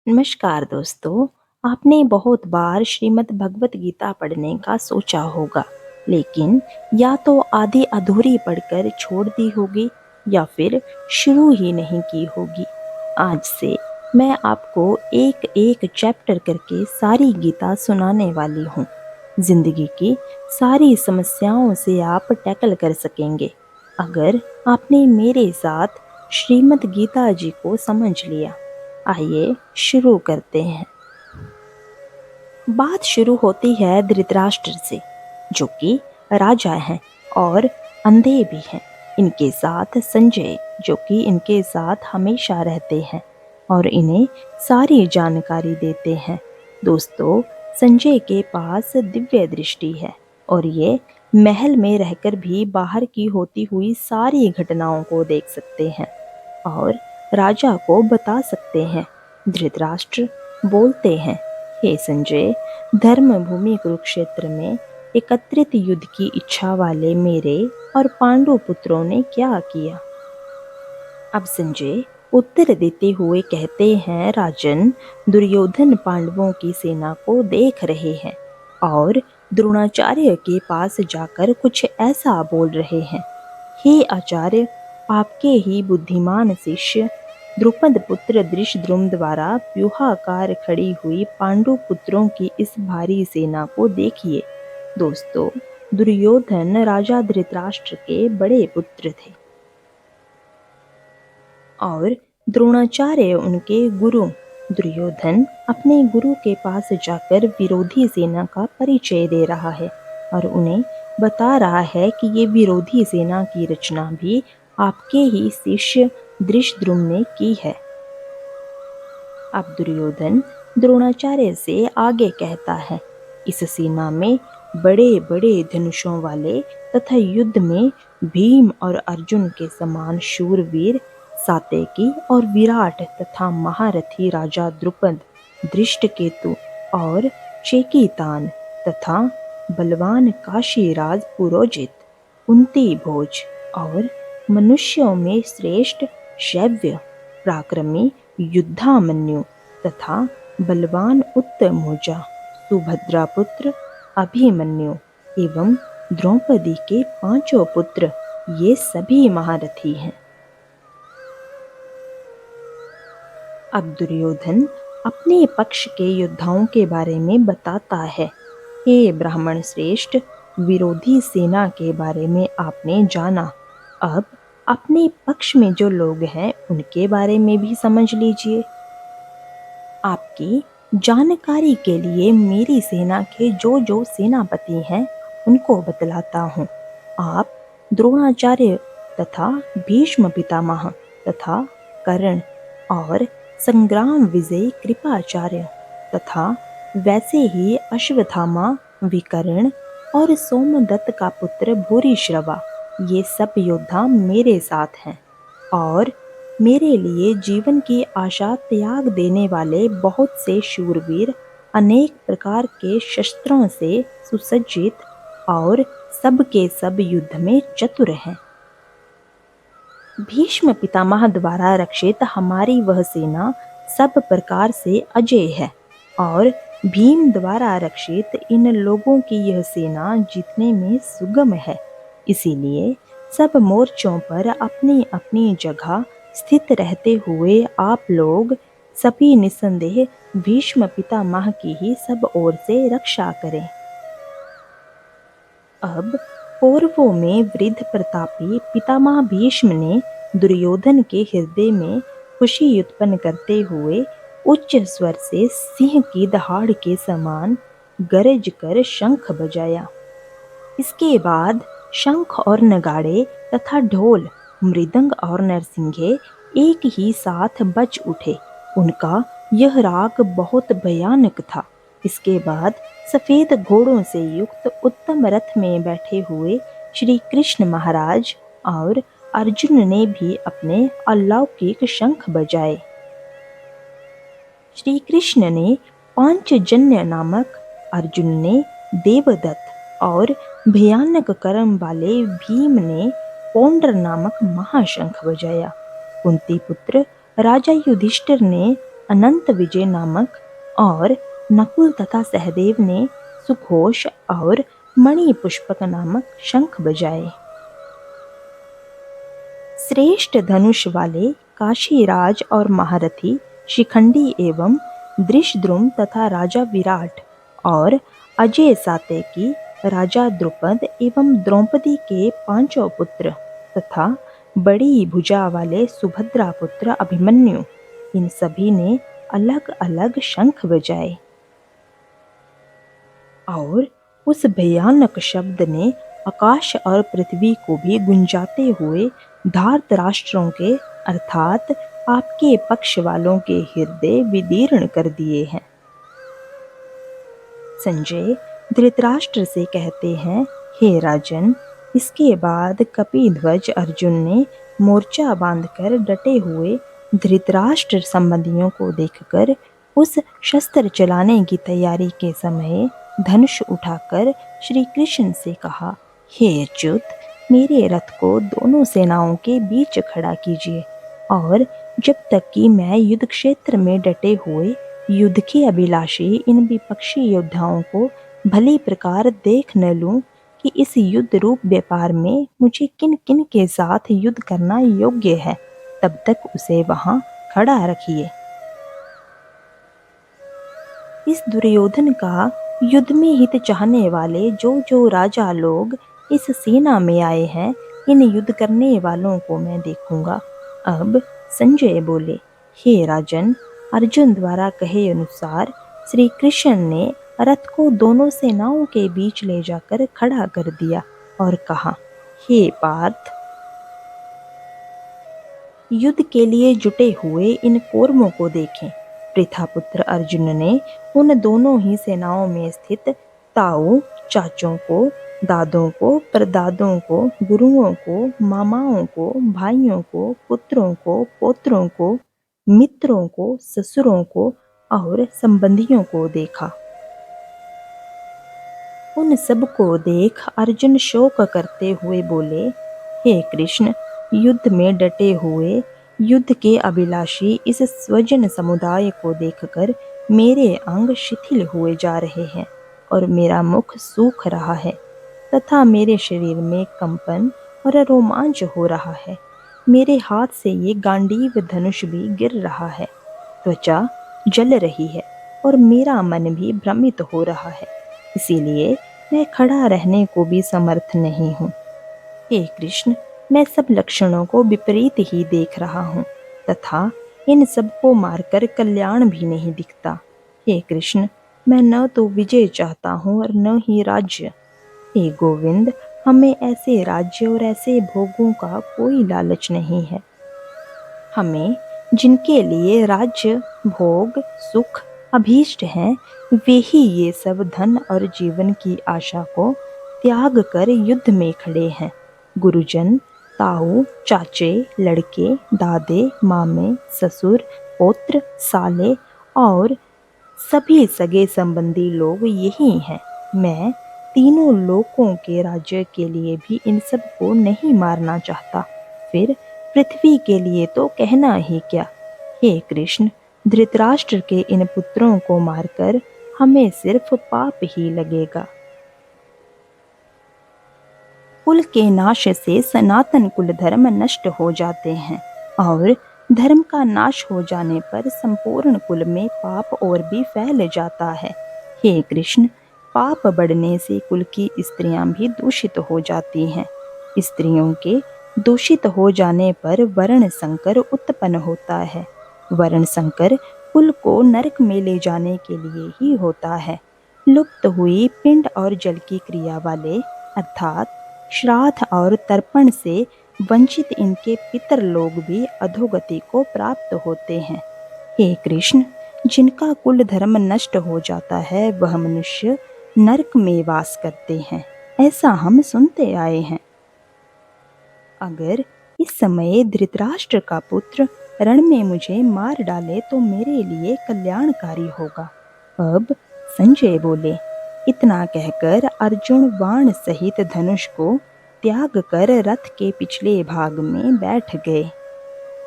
नमस्कार दोस्तों। आपने बहुत बार श्रीमद् भगवत गीता पढ़ने का सोचा होगा, लेकिन या तो आधी अधूरी पढ़कर छोड़ दी होगी या फिर शुरू ही नहीं की होगी। आज से मैं आपको एक एक चैप्टर करके सारी गीता सुनाने वाली हूँ। जिंदगी की सारी समस्याओं से आप टैकल कर सकेंगे अगर आपने मेरे साथ श्रीमद् गीता जी को समझ लिया। आइए शुरू करते हैं। बात शुरू होती है धृतराष्ट्र से, जो कि राजा हैं और अंधे भी हैं। इनके साथ संजय, जो कि इनके साथ हमेशा रहते हैं और इन्हें सारी जानकारी देते हैं। दोस्तों, संजय के पास दिव्य दृष्टि है और ये महल में रहकर भी बाहर की होती हुई सारी घटनाओं को देख सकते हैं और राजा को बता सकते हैं। धृतराष्ट्र बोलते हैं, हे संजय, धर्म भूमि कुरुक्षेत्र में एकत्रित युद्ध की इच्छा वाले मेरे और पांडु पुत्रों ने क्या किया? अब संजय उत्तर देते हुए कहते हैं, राजन, दुर्योधन पांडवों की सेना को देख रहे हैं और द्रोणाचार्य के पास जाकर कुछ ऐसा बोल रहे हैं, हे आचार्य, आपके ही बुद्धिमान शिष्य द्रुपद पुत्र धृषद्रुम द्वारा व्यूहाकार खड़ी हुई पांडु पुत्रों की इस भारी सेना को देखिए। दोस्तों, दुर्योधन राजा धृतराष्ट्र के बड़े पुत्र थे और द्रोणाचार्य उनके गुरु। दुर्योधन अपने गुरु के पास जाकर विरोधी सेना का परिचय दे रहा है और उन्हें बता रहा है कि ये विरोधी सेना की रचना भी आपके ही शिष्य धृषद्रुम ने की है। अब दुर्योधन द्रोणाचार्य से आगे कहता है, इस सेना में बड़े बड़े धनुषों वाले तथा युद्ध में भीम और अर्जुन के समान शूरवीर सात्यकी और विराट तथा महारथी राजा द्रुपद, धृष्टकेतु और चेकितान तथा बलवान काशीराज पुरोजित, कुंती भोज और मनुष्यों में श्रेष्ठ शैव्य, पराक्रमी युद्धामन्यु तथा बलवान उत्तमौजा, सुभद्रा पुत्र अभिमन्यु एवं द्रौपदी के पांचों पुत्र, ये सभी महारथी हैं। अब दुर्योधन अपने पक्ष के योद्धाओं के बारे में बताता है, हे ब्राह्मण श्रेष्ठ, विरोधी सेना के बारे में आपने जाना, अब अपने पक्ष में जो लोग हैं उनके बारे में भी समझ लीजिए। आपकी जानकारी के लिए मेरी सेना के जो जो सेनापति हैं उनको बतलाता हूँ। आप द्रोणाचार्य तथा भीष्म पितामह तथा कर्ण और संग्राम विजय कृपाचार्य तथा वैसे ही अश्वत्थामा, विकर्ण और सोमदत्त का पुत्र भूरिश्रवा, ये सब योद्धा मेरे साथ हैं और मेरे लिए जीवन की आशा त्याग देने वाले बहुत से शूरवीर अनेक प्रकार के शस्त्रों से सुसज्जित और सब के सब युद्ध में चतुर हैं। भीष्म पितामह द्वारा रक्षित हमारी वह सेना सब प्रकार से अजेय है और भीम द्वारा रक्षित इन लोगों की यह सेना जीतने में सुगम है। इसीलिए सब मोर्चों पर अपनी अपनी जगह स्थित रहते हुए आप लोग सभी निस्संदेह भीष्म पितामह की ही सब ओर से रक्षा करें। अब कौरवों में वृद्ध प्रतापी पितामह भीष्म ने दुर्योधन के हृदय में खुशी उत्पन्न करते हुए उच्च स्वर से सिंह की दहाड़ के समान गरज कर शंख बजाया। इसके बाद शंख और नगाड़े तथा ढोल, मृदंग और नरसिंगे एक ही साथ बज उठे। उनका यह राग बहुत भयानक था। इसके बाद सफेद घोड़ों से युक्त उत्तम रथ में बैठे हुए श्री कृष्ण महाराज और अर्जुन ने भी अपने अलौकिक शंख बजाए। श्री कृष्ण ने पांचजन्य नामक, अर्जुन ने देवदत्त और भयानक कर्म वाले भीम ने पौंड्र नामक महाशंख बजाया। कुंती पुत्र राजा युधिष्ठिर ने अनंत विजय नामक और नकुल तथा सहदेव ने सुघोष और मणि पुष्पक नामक शंख बजाए। श्रेष्ठ धनुष वाले काशीराज और महारथी शिखंडी एवं दृशद्रुम तथा राजा विराट और अजय सात्यकी राजा द्रुपद एवं द्रौपदी के 5 पुत्र तथा बड़ी भुजा वाले सुभद्रा पुत्र अभिमन्यु, इन सभी ने अलग अलग शंख बजाए और उस भयानक शब्द ने आकाश और पृथ्वी को भी गुंजाते हुए धार्तराष्ट्रों के अर्थात आपके पक्ष वालों के हृदय विदीर्ण कर दिए हैं। संजय धृतराष्ट्र से कहते हैं, हे राजन, इसके बाद कपिध्वज अर्जुन ने मोर्चा बांधकर डटे हुए धृतराष्ट्र संबंधियों को देखकर उस शस्त्र चलाने की तैयारी के समय धनुष उठाकर श्री कृष्ण से कहा, हे अच्युत, मेरे रथ को दोनों सेनाओं के बीच खड़ा कीजिए और जब तक कि मैं युद्ध क्षेत्र में डटे हुए युद्ध के अभिलाषी इन विपक्षी योद्धाओं को भली प्रकार देख न लूं कि इस युद्ध रूप व्यापार में मुझे किन किन के साथ युद्ध करना योग्य है, तब तक उसे वहां खड़ा रखिए। इस दुर्योधन का युद्ध में हित चाहने वाले जो राजा लोग इस सेना में आए हैं, इन युद्ध करने वालों को मैं देखूंगा। अब संजय बोले, हे राजन, अर्जुन द्वारा कहे अनुसार श्री कृष्ण ने रथ को दोनों सेनाओं के बीच ले जाकर खड़ा कर दिया और कहा, हे पार्थ, युद्ध के लिए जुटे हुए इन कौरवों को देखें। पृथापुत्र अर्जुन ने उन दोनों ही सेनाओं में स्थित ताऊ, चाचों को, दादों को, परदादों को, गुरुओं को, मामाओं को, भाइयों को, पुत्रों को, पोत्रों को, मित्रों को, ससुरों को और संबंधियों को देखा। उन सब को देख अर्जुन शोक करते हुए बोले, हे कृष्ण, युद्ध में डटे हुए युद्ध के अभिलाषी इस स्वजन समुदाय को देखकर मेरे अंग शिथिल हुए जा रहे हैं और मेरा मुख सूख रहा है तथा मेरे शरीर में कंपन और रोमांच हो रहा है। मेरे हाथ से ये गांडीव धनुष भी गिर रहा है, त्वचा जल रही है और मेरा मन भी भ्रमित हो रहा है, इसीलिए मैं खड़ा रहने को भी समर्थ नहीं हूँ। हे कृष्ण, मैं सब लक्षणों को विपरीत ही देख रहा हूँ तथा इन सब को मारकर कल्याण भी नहीं दिखता। हे कृष्ण, मैं न तो विजय चाहता हूँ और न ही राज्य। हे गोविंद, हमें ऐसे राज्य और ऐसे भोगों का कोई लालच नहीं है। हमें जिनके लिए राज्य, भोग, सुख अभीष्ट हैं, वे ही ये सब धन और जीवन की आशा को त्याग कर युद्ध में खड़े हैं। गुरुजन, ताऊ, चाचे, लड़के, दादे, मामे, ससुर, पौत्र, साले और सभी सगे संबंधी लोग यही हैं। मैं तीनों लोकों के राज्य के लिए भी इन सब को नहीं मारना चाहता, फिर पृथ्वी के लिए तो कहना ही क्या। हे कृष्ण, धृतराष्ट्र के इन पुत्रों को मारकर हमें सिर्फ पाप ही लगेगा। कुल के नाश से सनातन कुल धर्म नष्ट हो जाते हैं और धर्म का नाश हो जाने पर संपूर्ण कुल में पाप और भी फैल जाता है। हे कृष्ण, पाप बढ़ने से कुल की स्त्रियां भी दूषित हो जाती हैं। स्त्रियों के दूषित हो जाने पर वर्ण संकर उत्पन्न होता है। वर्ण संकर कुल को नरक में ले जाने के लिए ही होता है। लुप्त हुई पिंड और जल की क्रिया वाले अर्थात श्राद्ध और तर्पण से वंचित इनके पितर लोग भी अधोगति को प्राप्त होते हैं। हे कृष्ण, जिनका कुल धर्म नष्ट हो जाता है वह मनुष्य नरक में वास करते हैं, ऐसा हम सुनते आए हैं। अगर इस समय धृतराष्ट्र का पुत्र रण में मुझे मार डाले तो मेरे लिए कल्याणकारी होगा। अब संजय बोले, इतना कहकर अर्जुन बाण सहित धनुष को त्याग कर रथ के पिछले भाग में बैठ गए।